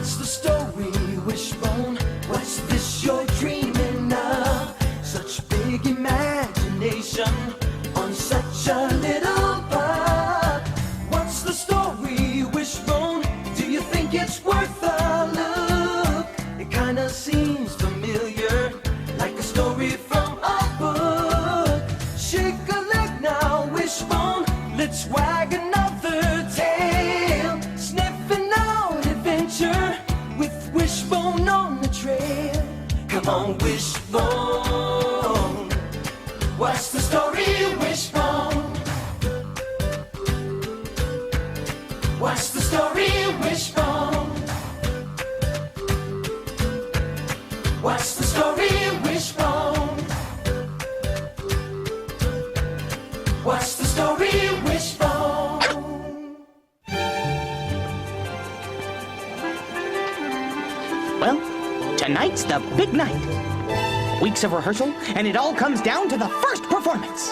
What's the story, Wishbone? What's this you're dreaming of? Such big imagination on such a little bug. What's the story, Wishbone? Do you think it's worth a look? It kinda seems familiar, like a story from a book. Shake a leg now, Wishbone, let's wag another tail. Sniffing out adventure with Wishbone on the trail. Come on, Wishbone, what's the story, Wishbone? What's the story, Wishbone? What's the story, Wishbone? What's the story, Wishbone? Well, tonight's the big night. Weeks of rehearsal, and it all comes down to the first performance.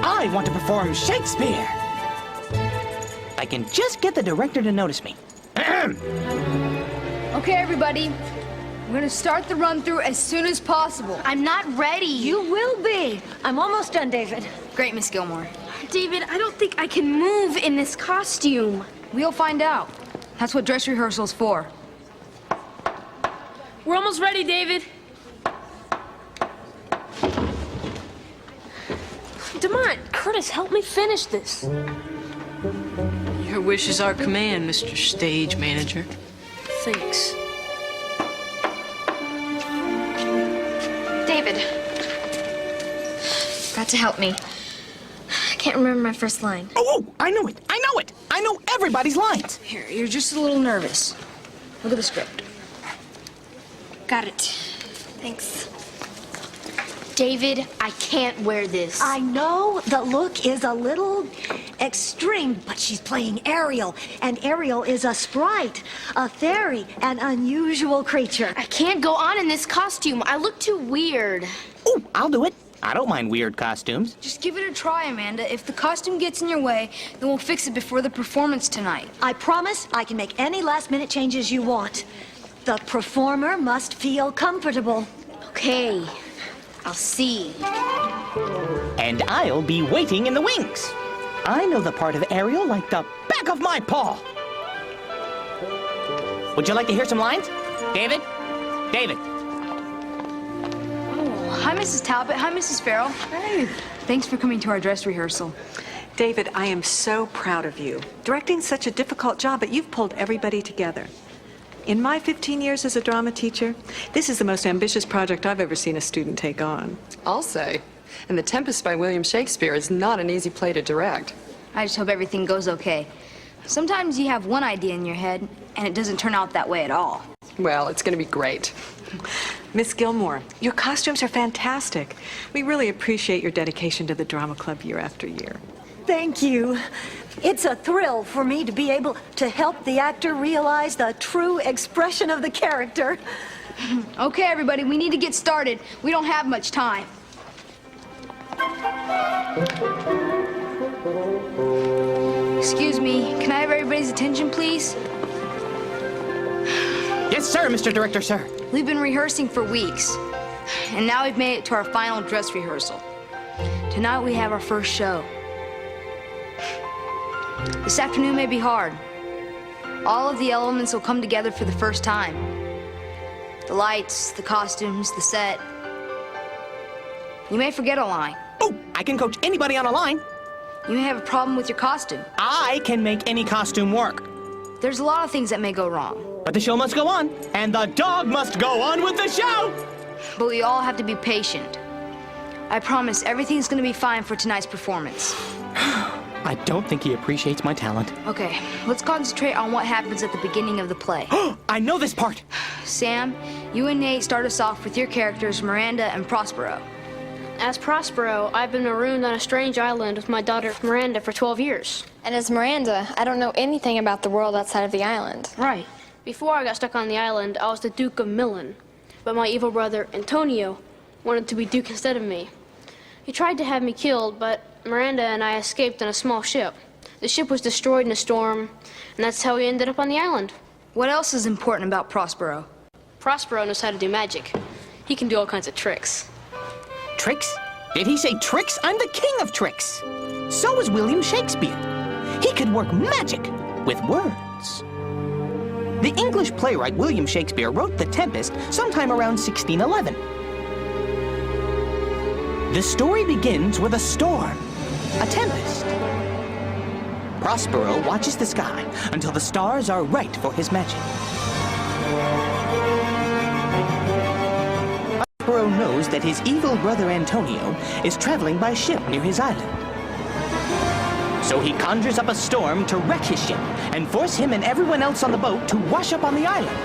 I want to perform Shakespeare. I can just get the director to notice me. Okay, everybody. We're gonna start the run-through as soon as possible. I'm not ready. You will be. I'm almost done, David. Great, Miss Gilmore. David, I don't think I can move in this costume. We'll find out. That's what dress rehearsal's for. We're almost ready, David. Demont, Curtis, help me finish this. Your wish is our command, Mr. Stage Manager. Thanks. David. Got to help me. I can't remember my first line. Oh, I know it. I know it. I know everybody's lines. Here, you're just a little nervous. Look at the script. Got it. Thanks. David, I can't wear this. I know the look is a little extreme, but she's playing Ariel, and Ariel is a sprite, a fairy, an unusual creature. I can't go on in this costume. I look too weird. Oh, I'll do it. I don't mind weird costumes. Just give it a try, Amanda. If the costume gets in your way, then we'll fix it before the performance tonight. I promise I can make any last-minute changes you want. The performer must feel comfortable. Okay, I'll see. And I'll be waiting in the wings. I know the part of Ariel like the back of my paw. Would you like to hear some lines? David? David. Oh, hi, Mrs. Talbot. Hi, Mrs. Farrell. Hey. Thanks for coming to our dress rehearsal. David, I am so proud of you. Directing such a difficult job, but you've pulled everybody together. In my 15 years as a drama teacher, this is the most ambitious project I've ever seen a student take on. I'll say. And The Tempest by William Shakespeare is not an easy play to direct. I just hope everything goes okay. Sometimes you have one idea in your head, and it doesn't turn out that way at all. Well, it's going to be great. Miss Gilmore, your costumes are fantastic. We really appreciate your dedication to the drama club year after year. Thank you. It's a thrill for me to be able to help the actor realize the true expression of the character. Okay, everybody, we need to get started. We don't have much time. Excuse me, can I have everybody's attention, please? Yes, sir, Mr. Director, sir. We've been rehearsing for weeks, and now we've made it to our final dress rehearsal. Tonight we have our first show. This afternoon may be hard. All of the elements will come together for the first time. The lights, the costumes, the set. You may forget a line. Oh, I can coach anybody on a line. You may have a problem with your costume. I can make any costume work. There's a lot of things that may go wrong. But the show must go on, and the dog must go on with the show! But we all have to be patient. I promise everything's gonna be fine for tonight's performance. I don't think he appreciates my talent. Okay, let's concentrate on what happens at the beginning of the play. I know this part! Sam, you and Nate start us off with your characters, Miranda and Prospero. As Prospero, I've been marooned on a strange island with my daughter Miranda for 12 years. And as Miranda, I don't know anything about the world outside of the island. Right. Before I got stuck on the island, I was the Duke of Milan. But my evil brother, Antonio, wanted to be Duke instead of me. He tried to have me killed, but Miranda and I escaped on a small ship. The ship was destroyed in a storm, and that's how we ended up on the island. What else is important about Prospero? Prospero knows how to do magic. He can do all kinds of tricks. Tricks? Did he say tricks? I'm the king of tricks. So is William Shakespeare. He could work magic with words. The English playwright William Shakespeare wrote The Tempest sometime around 1611. The story begins with a storm, a tempest. Prospero watches the sky until the stars are right for his magic. Prospero knows that his evil brother Antonio is traveling by ship near his island. So he conjures up a storm to wreck his ship and force him and everyone else on the boat to wash up on the island.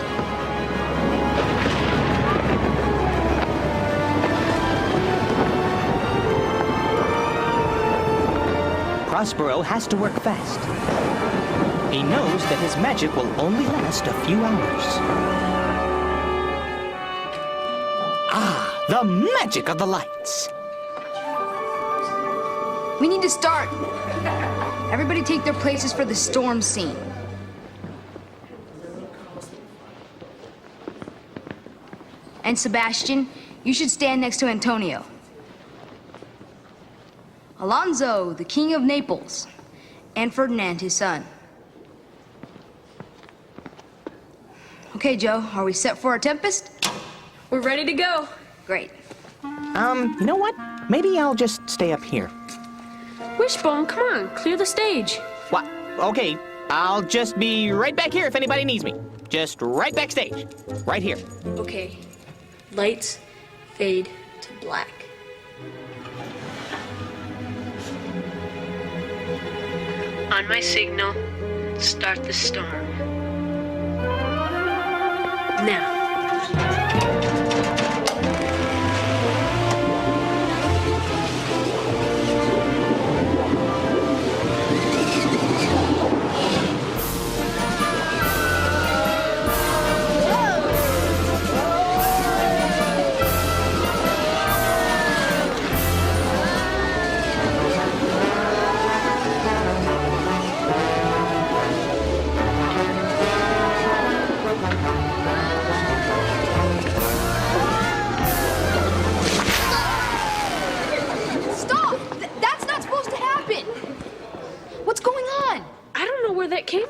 Prospero has to work fast. He knows that his magic will only last a few hours. Ah, the magic of the lights. We need to start. Everybody take their places for the storm scene. And Sebastian, you should stand next to Antonio. Alonso, the King of Naples, and Ferdinand, his son. Okay, Joe, are we set for our Tempest? We're ready to go. Great. You know what? Maybe I'll just stay up here. Wishbone, come on, clear the stage. What? Okay, I'll just be right back here if anybody needs me. Just right backstage. Right here. Okay. Lights fade to black. On my signal, start the storm. Now.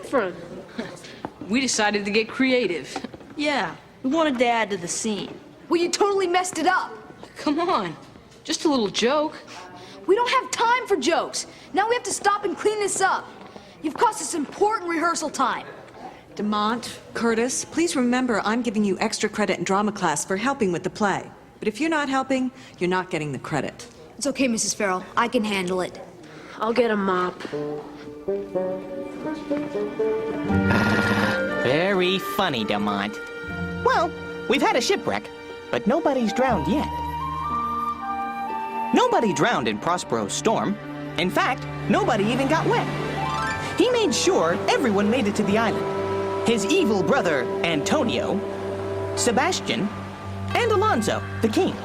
From? We decided to get creative. Yeah, we wanted to add to the scene. Well, you totally messed it up. Come on, just a little joke. We don't have time for jokes. Now we have to stop and clean this up. You've cost us important rehearsal time. DeMont, Curtis, please remember I'm giving you extra credit in drama class for helping with the play. But if you're not helping, you're not getting the credit. It's okay, Mrs. Farrell. I can handle it. I'll get a mop. Very funny, DeMont. Well, we've had a shipwreck, but nobody's drowned yet. Nobody drowned in Prospero's storm. In fact, nobody even got wet. He made sure everyone made it to the island. His evil brother, Antonio, Sebastian, and Alonso, the king.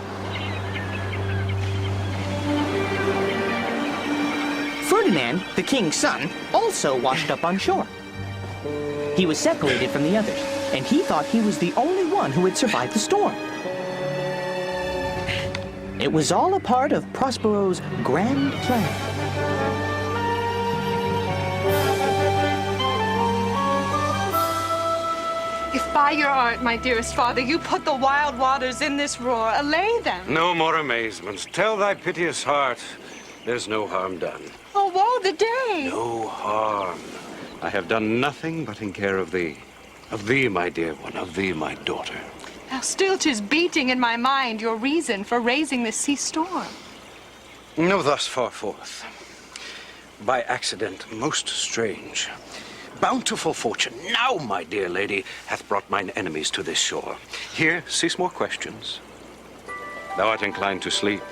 Ferdinand, the king's son, also washed up on shore. He was separated from the others, and he thought he was the only one who had survived the storm. It was all a part of Prospero's grand plan. If by your art, my dearest father, you put the wild waters in this roar, allay them. No more amazements. Tell thy piteous heart, there's no harm done. Oh, woe the day! No harm. I have done nothing but in care of thee. Of thee, my dear one, of thee, my daughter. Now still 'tis beating in my mind your reason for raising this sea storm. No, thus far forth. By accident most strange. Bountiful fortune, now, my dear lady, hath brought mine enemies to this shore. Here, cease more questions. Thou art inclined to sleep.